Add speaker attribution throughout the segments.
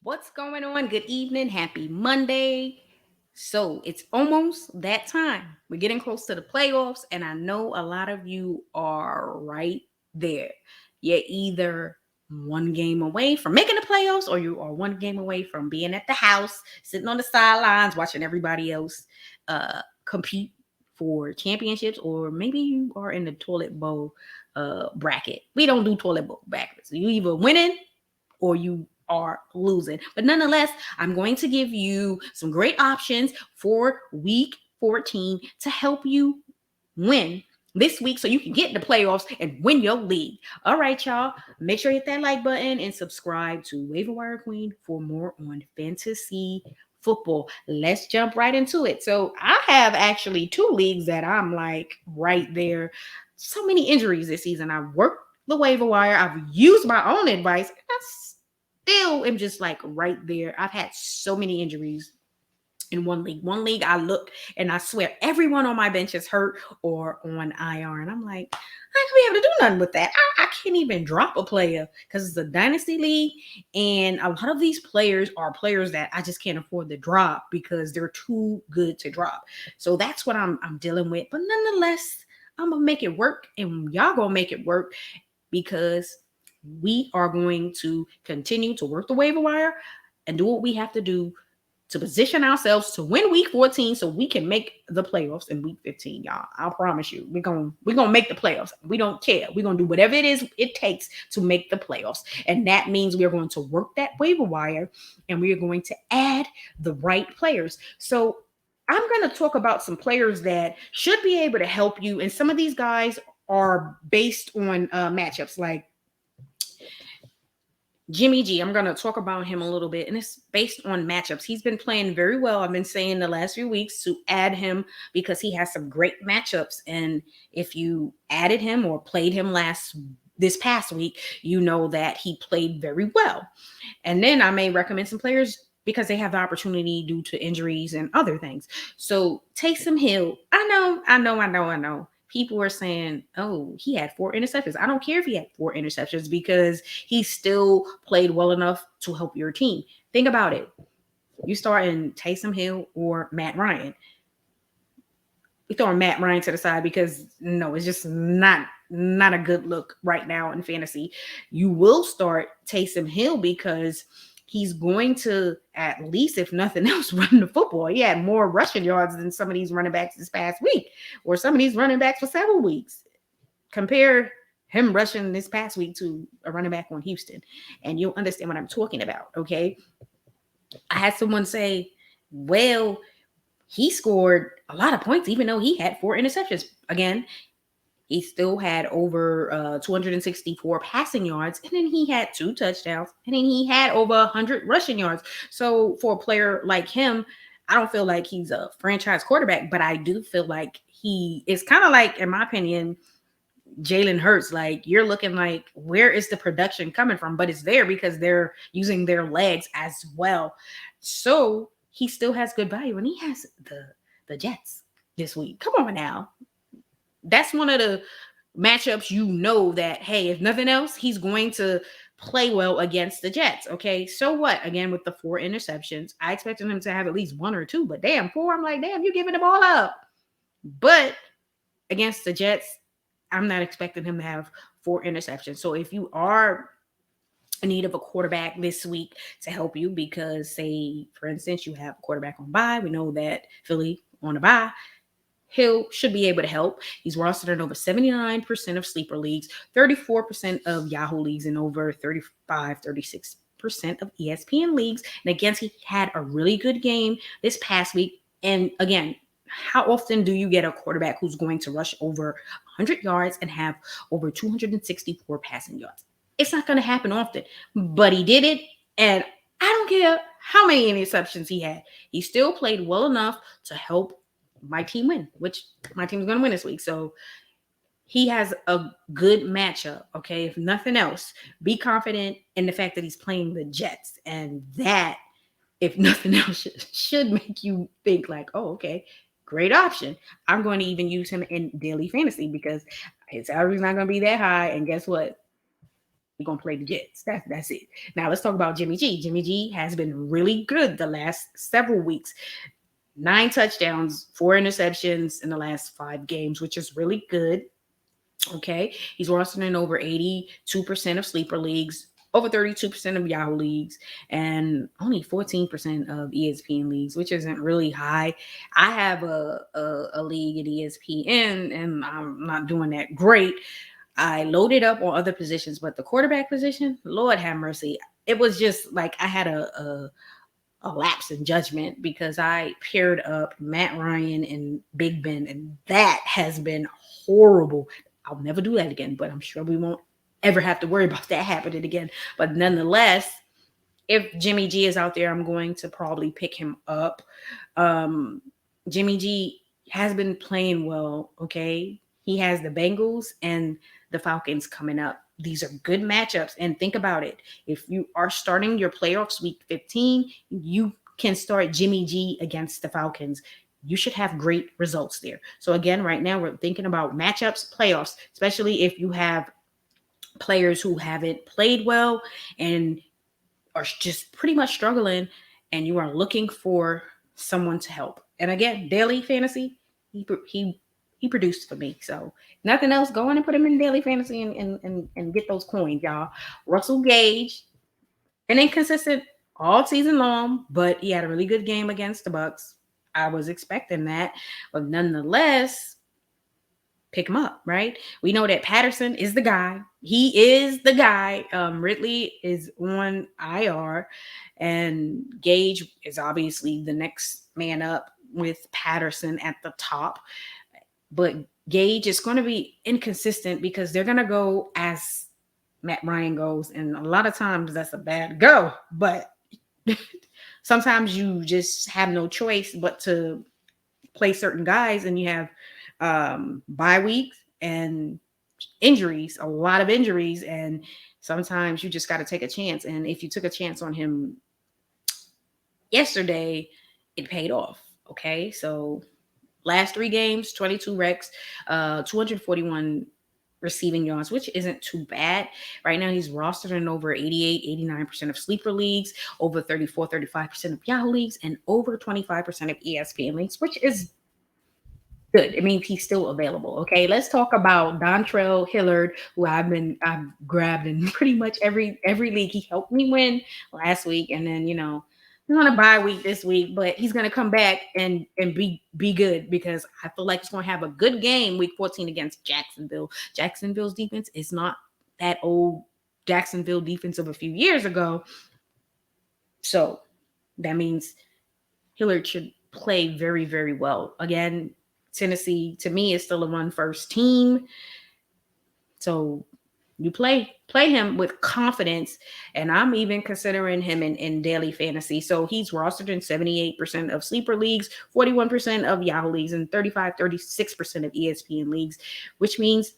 Speaker 1: What's going on? Good evening. Happy Monday. So it's almost that time. We're getting close to the playoffs, and I know a lot of you are right there. You're either one game away from making the playoffs, or you are one game away from being at the house, sitting on the sidelines, watching everybody else compete for championships, or maybe you are in the toilet bowl bracket. We don't do toilet bowl brackets. You either winning or you are losing. But nonetheless, I'm going to give you some great options for week 14 to help you win this week so you can get in the playoffs and win your league. All right, y'all. Make sure you hit that like button and subscribe to Waiver Wire Queen for more on fantasy football. Let's jump right into it. So I have actually two leagues that I'm like right there. So many injuries this season. I've worked the waiver wire. I've used my own advice. And I still am just like right there. I've had so many injuries in one league. One league, I look and I swear everyone on my bench is hurt or on IR. And I'm like, I ain't gonna be able to do nothing with that. I can't even drop a player because it's a dynasty league. And a lot of these players are players that I just can't afford to drop because they're too good to drop. So that's what I'm dealing with. But nonetheless, I'm gonna make it work and y'all gonna make it work because we are going to continue to work the waiver wire and do what we have to do to position ourselves to win week 14 so we can make the playoffs in week 15, y'all. I promise you. We're gonna make the playoffs. We don't care. We're gonna do whatever it is it takes to make the playoffs. And that means we're going to work that waiver wire and we are going to add the right players. So I'm going to talk about some players that should be able to help you. And some of these guys are based on matchups like Jimmy G. I'm going to talk about him a little bit, and it's based on matchups. He's been playing very well. I've been saying the last few weeks to add him because he has some great matchups. And if you added him or played him this past week, you know that he played very well. And then I may recommend some players because they have the opportunity due to injuries and other things. So Taysom Hill, I know. People are saying, oh, he had 4 interceptions. I don't care if he had 4 interceptions because he still played well enough to help your team. Think about it. You start in Taysom Hill or Matt Ryan. We throwing Matt Ryan to the side because no, it's just not a good look right now in fantasy. You will start Taysom Hill because he's going to, at least if nothing else, run the football. He had more rushing yards than some of these running backs this past week, or some of these running backs for several weeks. Compare him rushing this past week to a running back on Houston, and you'll understand what I'm talking about. Okay. I had someone say, well, he scored a lot of points, even though he had 4 interceptions. Again, he still had over 264 passing yards, and then he had 2 touchdowns, and then he had over 100 rushing yards. So for a player like him, I don't feel like he's a franchise quarterback, but I do feel like he is kind of like, in my opinion, Jalen Hurts. Like, you're looking like, where is the production coming from? But it's there because they're using their legs as well. So he still has good value, and he has the Jets this week. Come on now. That's one of the matchups you know that, hey, if nothing else, he's going to play well against the Jets. Okay, so what? Again, with the 4 interceptions, I expected him to have at least 1 or 2, but damn, 4. I'm like, damn, you're giving the ball up. But against the Jets, I'm not expecting him to have 4 interceptions. So if you are in need of a quarterback this week to help you, because say, for instance, you have a quarterback on bye, we know that Philly on a bye, Hill should be able to help. He's rostered in over 79% of sleeper leagues, 34% of Yahoo leagues, and over 36% of ESPN leagues. And again, he had a really good game this past week. And again, how often do you get a quarterback who's going to rush over 100 yards and have over 264 passing yards? It's not going to happen often, but he did it. And I don't care how many interceptions he had. He still played well enough to help my team win, which my team's going to win this week. So he has a good matchup. Okay. If nothing else, be confident in the fact that he's playing the Jets. And that, if nothing else, should make you think like, oh, okay, great option. I'm going to even use him in daily fantasy because his salary's not going to be that high. And guess what? We're gonna play the Jets. That's it. Now let's talk about Jimmy G. Jimmy G has been really good the last several weeks. 9 touchdowns, 4 interceptions in the last 5 games, which is really good. Okay. He's rostered in over 82% of sleeper leagues, over 32% of Yahoo leagues, and only 14% of ESPN leagues, which isn't really high. I have a league in ESPN and I'm not doing that great. I loaded up on other positions, but the quarterback position, Lord have mercy. It was just like I had a lapse in judgment because I paired up Matt Ryan and Big Ben, and that has been horrible. I'll never do that again, but I'm sure we won't ever have to worry about that happening again. But nonetheless, if Jimmy G is out there, I'm going to probably pick him up. Jimmy G has been playing well, okay? He has the Bengals and the Falcons coming up. These are good matchups. And think about it. If you are starting your playoffs week 15, you can start Jimmy G against the Falcons. You should have great results there. So again, right now we're thinking about matchups, playoffs, especially if you have players who haven't played well and are just pretty much struggling and you are looking for someone to help. And again, daily fantasy, he produced for me. So nothing else, go on and put him in daily fantasy and get those coins, y'all. Russell Gage, an inconsistent all season long, but he had a really good game against the Bucks. I was expecting that, but nonetheless, pick him up, right? We know that Patterson is the guy. He is the guy. Ridley is on IR, and Gage is obviously the next man up with Patterson at the top. But Gage is going to be inconsistent because they're going to go as Matt Ryan goes, and a lot of times that's a bad go, but sometimes you just have no choice but to play certain guys, and you have bye weeks and injuries, a lot of injuries, and sometimes you just got to take a chance. And if you took a chance on him yesterday, it paid off. Okay, so last 3 games, 22 recs, 241 receiving yards, which isn't too bad. Right now, he's rostered in over 88, 89% of sleeper leagues, over 34, 35% of Yahoo leagues, and over 25% of ESPN leagues, which is good. It means he's still available. Okay, let's talk about Dontrell Hillard, who I've grabbed in pretty much every league. He helped me win last week, and then he's on a bye week this week, but he's gonna come back and be good because I feel like he's gonna have a good game week 14 against Jacksonville. Jacksonville's defense is not that old Jacksonville defense of a few years ago, so that means Hillard should play very, very well. Again, Tennessee, to me, is still a run-first team. So you play him with confidence, and I'm even considering him in daily fantasy. So he's rostered in 78% of sleeper leagues, 41% of Yahoo leagues, and 36% of ESPN leagues, which means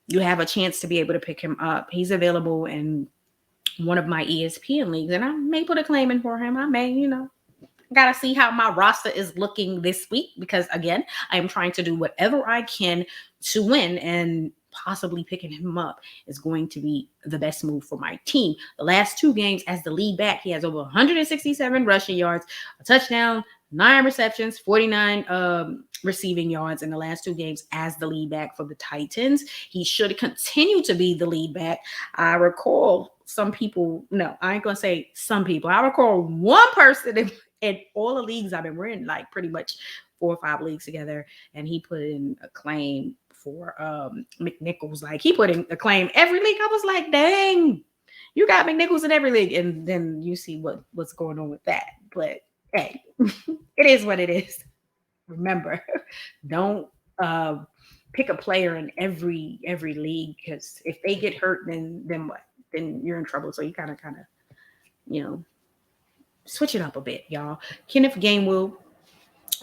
Speaker 1: you have a chance to be able to pick him up. He's available in one of my ESPN leagues, and I may put a claim in for him. I may, gotta see how my roster is looking this week because again, I am trying to do whatever I can to win, and possibly picking him up is going to be the best move for my team. The last 2 games as the lead back, he has over 167 rushing yards, a touchdown, 9 receptions, 49 receiving yards in the last 2 games as the lead back for the Titans. He should continue to be the lead back. I recall some people, no, I ain't gonna say some people. I recall one person in all the leagues I've been in, like pretty much 4 or 5 leagues together, and he put in a claim for McNichols. Like he put in a claim every league. I was like, dang, you got McNichols in every league, and then you see what's going on with that. But hey, it is what it is. Remember, don't pick a player in every league, because if they get hurt, then what? Then you're in trouble. So you kind of switch it up a bit, y'all. Kenneth Gainwell.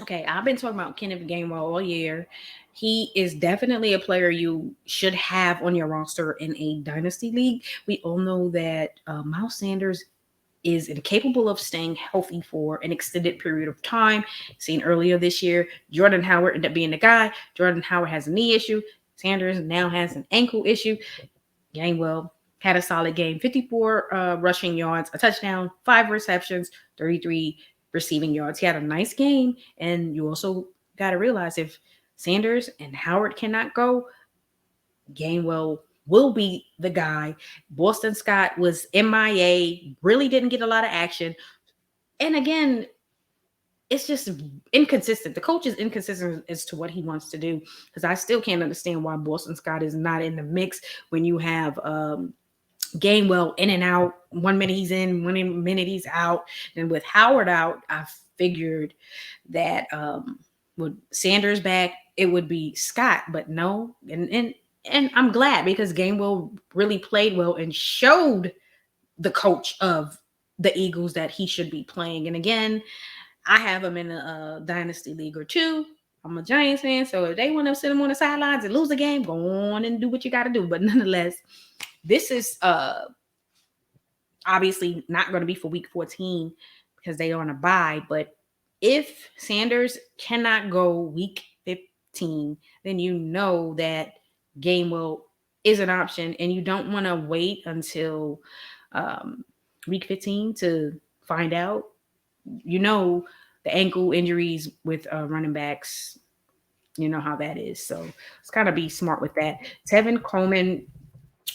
Speaker 1: Okay, I've been talking about Kenneth Gainwell all year. He is definitely a player you should have on your roster in a dynasty league. We all know that Miles Sanders is incapable of staying healthy for an extended period of time. Seen earlier this year, Jordan Howard ended up being the guy. Jordan Howard has a knee issue. Sanders now has an ankle issue. Gainwell had a solid game. 54 rushing yards, a touchdown, 5 receptions, 33 receiving yards. He had a nice game. And you also got to realize if Sanders and Howard cannot go, Gainwell will be the guy. Boston Scott was MIA, really didn't get a lot of action. And again, it's just inconsistent. The coach is inconsistent as to what he wants to do, because I still can't understand why Boston Scott is not in the mix when you have Gainwell in and out. 1 minute he's in, 1 minute he's out. And with Howard out, I figured that with Sanders back, it would be Scott, but no. And I'm glad, because Gainwell really played well and showed the coach of the Eagles that he should be playing. And again, I have him in a dynasty league or two. I'm a Giants fan, so if they want to sit him on the sidelines and lose the game, go on and do what you got to do. But nonetheless, this is obviously not going to be for week 14 because they are on a bye. But if Sanders cannot go week 15, then you know that Gainwell is an option, and you don't want to wait until week 15 to find out. You know, the ankle injuries with running backs, you know how that is. So it's got to be smart with that. Tevin Coleman,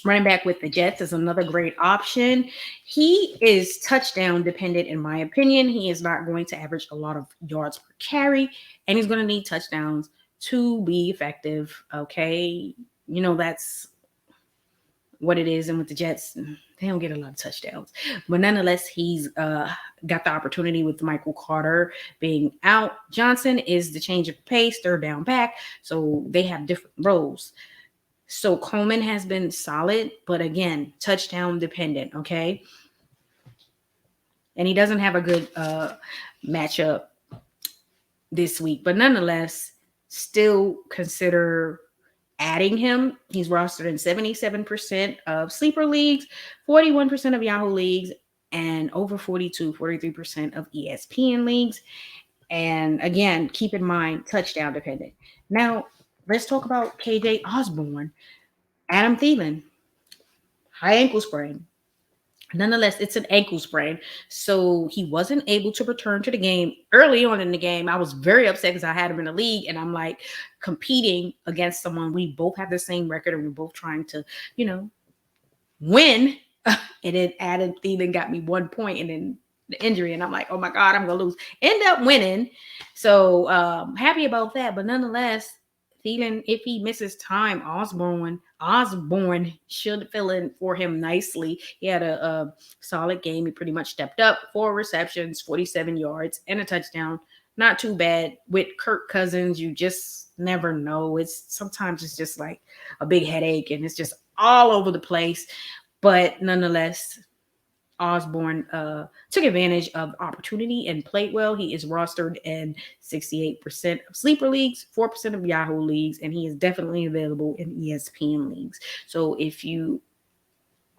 Speaker 1: running back with the Jets, is another great option. He is touchdown dependent, in my opinion. He is not going to average a lot of yards per carry, and he's going to need touchdowns to be effective. Okay. You know, that's what it is. And with the Jets, they don't get a lot of touchdowns. But nonetheless, he's got the opportunity with Michael Carter being out. Johnson is the change of pace, third down back. So they have different roles. So Coleman has been solid, but again, touchdown dependent, okay? And he doesn't have a good matchup this week. But nonetheless, still consider adding him. He's rostered in 77% of sleeper leagues, 41% of Yahoo leagues, and over 43% of ESPN leagues. And again, keep in mind, touchdown dependent. Now, let's talk about KJ Osborne. Adam Thielen, high ankle sprain. Nonetheless, it's an ankle sprain, so he wasn't able to return to the game early on in the game. I was very upset because I had him in the league, and I'm like competing against someone. We both have the same record, and we're both trying to, win. And then Adam Thielen got me 1 point, and then the injury, and I'm like, oh my God, I'm gonna lose. End up winning, so happy about that. But nonetheless, Thielen, if he misses time, Osborne should fill in for him nicely. He had a solid game. He pretty much stepped up. 4 receptions, 47 yards, and a touchdown. Not too bad. With Kirk Cousins, you just never know. Sometimes it's just like a big headache, and it's just all over the place. But nonetheless, Osborne took advantage of opportunity and played well. He is rostered in 68% of sleeper leagues, 4% of Yahoo leagues, and he is definitely available in ESPN leagues. So if you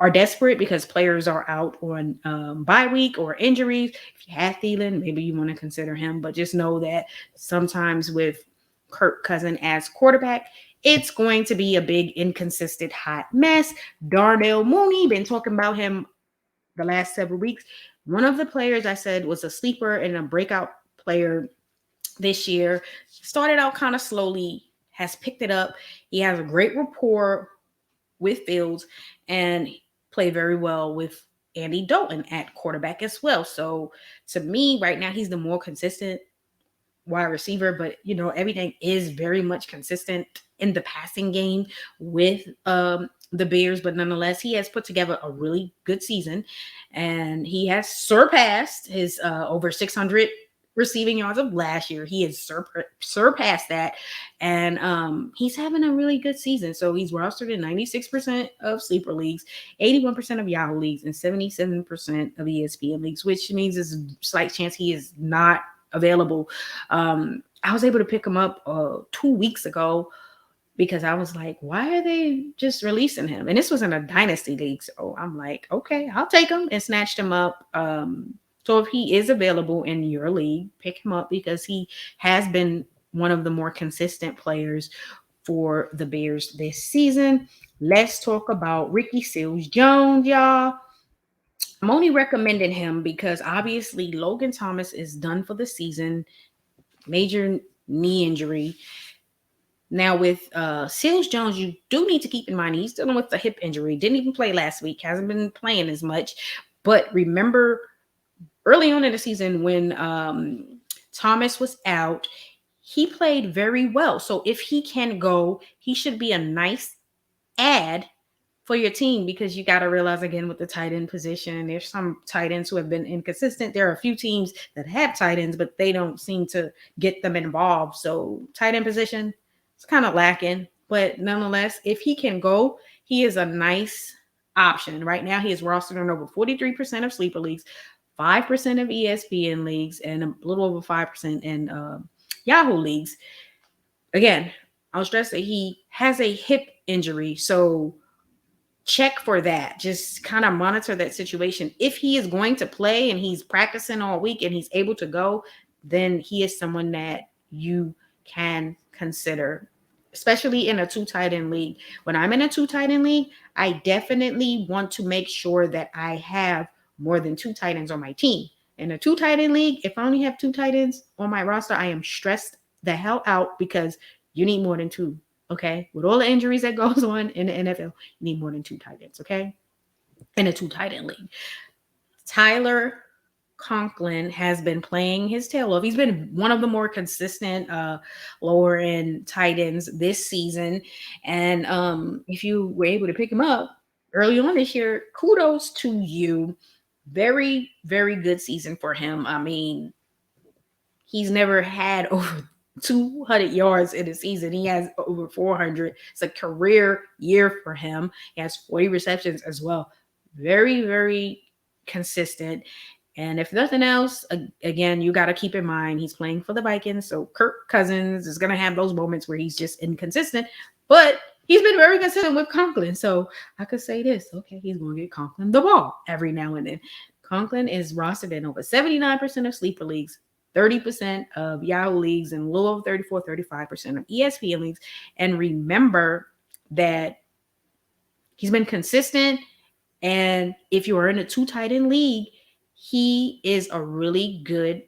Speaker 1: are desperate because players are out on bye week or injuries, if you have Thielen, maybe you want to consider him. But just know that sometimes with Kirk Cousins as quarterback, it's going to be a big, inconsistent, hot mess. Darnell Mooney, been talking about him the last several weeks. One of the players I said was a sleeper and a breakout player this year. Started out kind of slowly, has picked it up. He has a great rapport with Fields and played very well with Andy Dalton at quarterback as well. So to me, right now, he's the more consistent wide receiver, but everything is very much consistent in the passing game with the Bears. But nonetheless, he has put together a really good season, and he has surpassed his over 600 receiving yards of last year. He has surpassed that, and he's having a really good season. So he's rostered in 96% of sleeper leagues, 81% of Yahoo leagues, and 77% of ESPN leagues, which means there's a slight chance he is not available. I was able to pick him up 2 weeks ago because I was like, why are they just releasing him? And this was in a dynasty league. So I'm like, okay, I'll take him, and snatched him up. So if he is available in your league, pick him up because he has been one of the more consistent players for the Bears this season. Let's talk about Ricky Seals-Jones, y'all. I'm only recommending him because obviously Logan Thomas is done for the season. Major knee injury. Now with Seals-Jones, you do need to keep in mind he's dealing with a hip injury. Didn't even play last week. Hasn't been playing as much. But remember early on in the season when Thomas was out, he played very well. So if he can go, he should be a nice add for your team, because you got to realize again with the tight end position, there's some tight ends who have been inconsistent. There are a few teams that have tight ends, but they don't seem to get them involved. So tight end position, it's kind of lacking. But nonetheless, if he can go, he is a nice option. Right now, he is rostered in over 43% of sleeper leagues, 5% of ESPN leagues, and a little over 5% in Yahoo leagues. Again, I'll stress that he has a hip injury, so check for that. Just kind of monitor that situation. If he is going to play and he's practicing all week and he's able to go, then he is someone that you can consider, especially in a 2 tight end league. When I'm in a 2 tight end league, I definitely want to make sure that I have more than 2 tight ends on my team. In a 2 tight end league, if I only have 2 tight ends on my roster, I am stressed the hell out because you need more than 2. Okay, with all the injuries that goes on in the NFL, you need more than 2 tight ends, okay? In a 2 tight end league. Tyler Conklin has been playing his tail off. He's been one of the more consistent lower end tight ends this season. And if you were able to pick him up early on this year, kudos to you. Very, very good season for him. I mean, he's never had over 200 yards in a season. He has over 400. It's a career year for him. He has 40 receptions as well. Very, very consistent. And if nothing else, again, you got to keep in mind he's playing for the Vikings. So Kirk Cousins is going to have those moments where he's just inconsistent. But he's been very consistent with Conklin. So I could say this. Okay, he's going to get Conklin the ball every now and then. Conklin is rostered in over 79% of sleeper leagues, 30% of Yahoo leagues, and a little over 35% of ESPN leagues. And remember that he's been consistent. And if you are in a 2 tight end league, he is a really good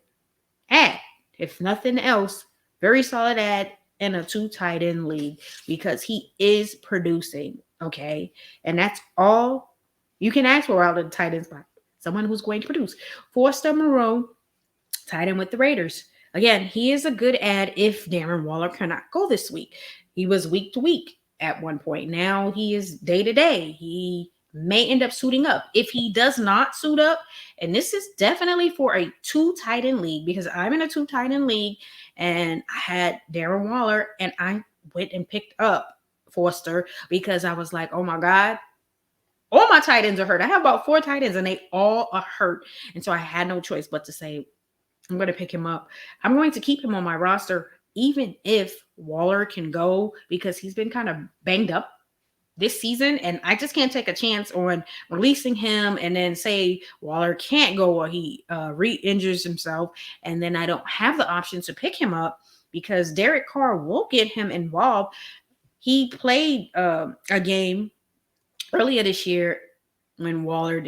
Speaker 1: ad. If nothing else, very solid ad in a 2 tight end league because he is producing. Okay. And that's all you can ask for out of the tight end spot. Someone who's going to produce. Forster Moreau, tight end with the Raiders. Again, he is a good ad if Darren Waller cannot go this week. He was week to week at one point. Now he is day to day. He may end up suiting up. If he does not suit up, and this is definitely for a 2 tight end league because I'm in a 2 tight end league and I had Darren Waller and I went and picked up Forster because I was like, oh my God, all my tight ends are hurt. I have about 4 tight ends and they all are hurt. And so I had no choice but to say, I'm going to pick him up. I'm going to keep him on my roster even if Waller can go because he's been kind of banged up this season. And I just can't take a chance on releasing him and then say Waller can't go or he re-injures himself. And then I don't have the option to pick him up because Derek Carr will get him involved. He played a game earlier this year when Waller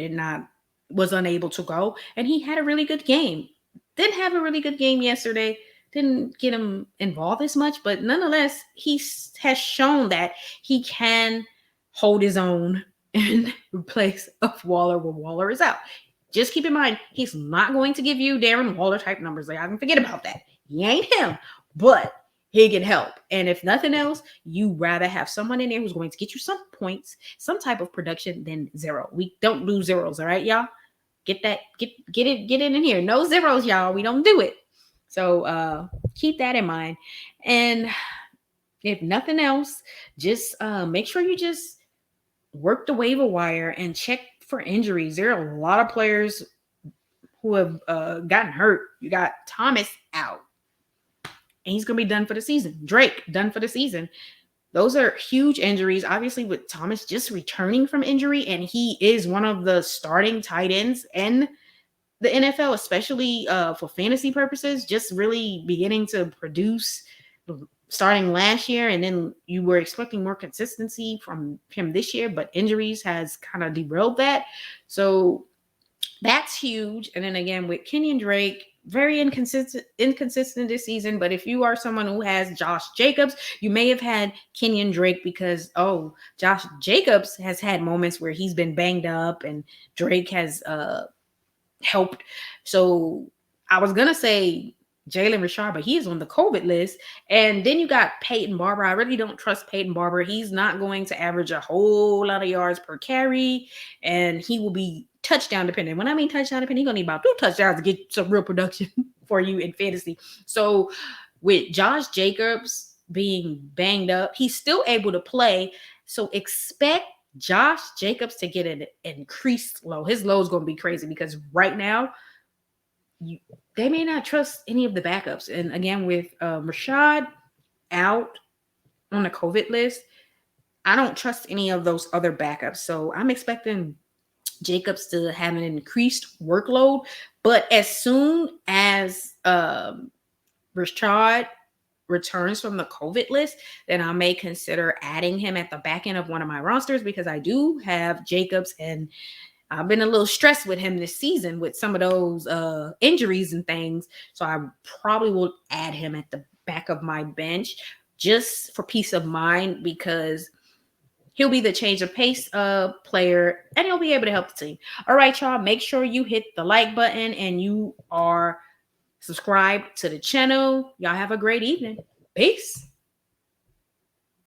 Speaker 1: was unable to go, and he had a really good game. Didn't have a really good game yesterday. Didn't get him involved as much, but nonetheless, he has shown that he can hold his own in place of Waller when Waller is out. Just keep in mind, he's not going to give you Darren Waller type numbers. Like, I can forget about that. He ain't him, but he can help. And if nothing else, you rather have someone in there who's going to get you some points, some type of production than 0. We don't do zeros, all right, y'all? Get it in here. No zeros, y'all. We don't do it. So keep that in mind. And if nothing else, just make sure you just work the waiver wire and check for injuries. There are a lot of players who have gotten hurt. You got Thomas out. And he's going to be done for the season. Drake, done for the season. Those are huge injuries. Obviously, with Thomas just returning from injury, and he is one of the starting tight ends in the NFL, especially for fantasy purposes, just really beginning to produce starting last year, and then you were expecting more consistency from him this year, but injuries has kind of derailed that. So that's huge. And then again with Kenyon Drake, very inconsistent this season. But if you are someone who has Josh Jacobs, you may have had Kenyon Drake because Josh Jacobs has had moments where he's been banged up and Drake has helped. So I was gonna say Jalen Richard, but he is on the COVID list. And then you got Peyton Barber. I really don't trust Peyton Barber. He's not going to average a whole lot of yards per carry, and he will be touchdown dependent. When I mean touchdown dependent, he's gonna need about 2 touchdowns to get some real production for you in fantasy. So with Josh Jacobs being banged up, he's still able to play. So expect Josh Jacobs to get an increased low. His low is going to be crazy because right now they may not trust any of the backups. And again, with Rashad out on the COVID list, I don't trust any of those other backups. So I'm expecting Jacobs to have an increased workload. But as soon as Rashad returns from the COVID list, then I may consider adding him at the back end of one of my rosters because I do have Jacobs, and I've been a little stressed with him this season with some of those injuries and things. So I probably will add him at the back of my bench just for peace of mind because he'll be the change of pace player and he'll be able to help the team. All right, y'all, make sure you hit the like button and you are subscribed to the channel. Y'all have a great evening. Peace.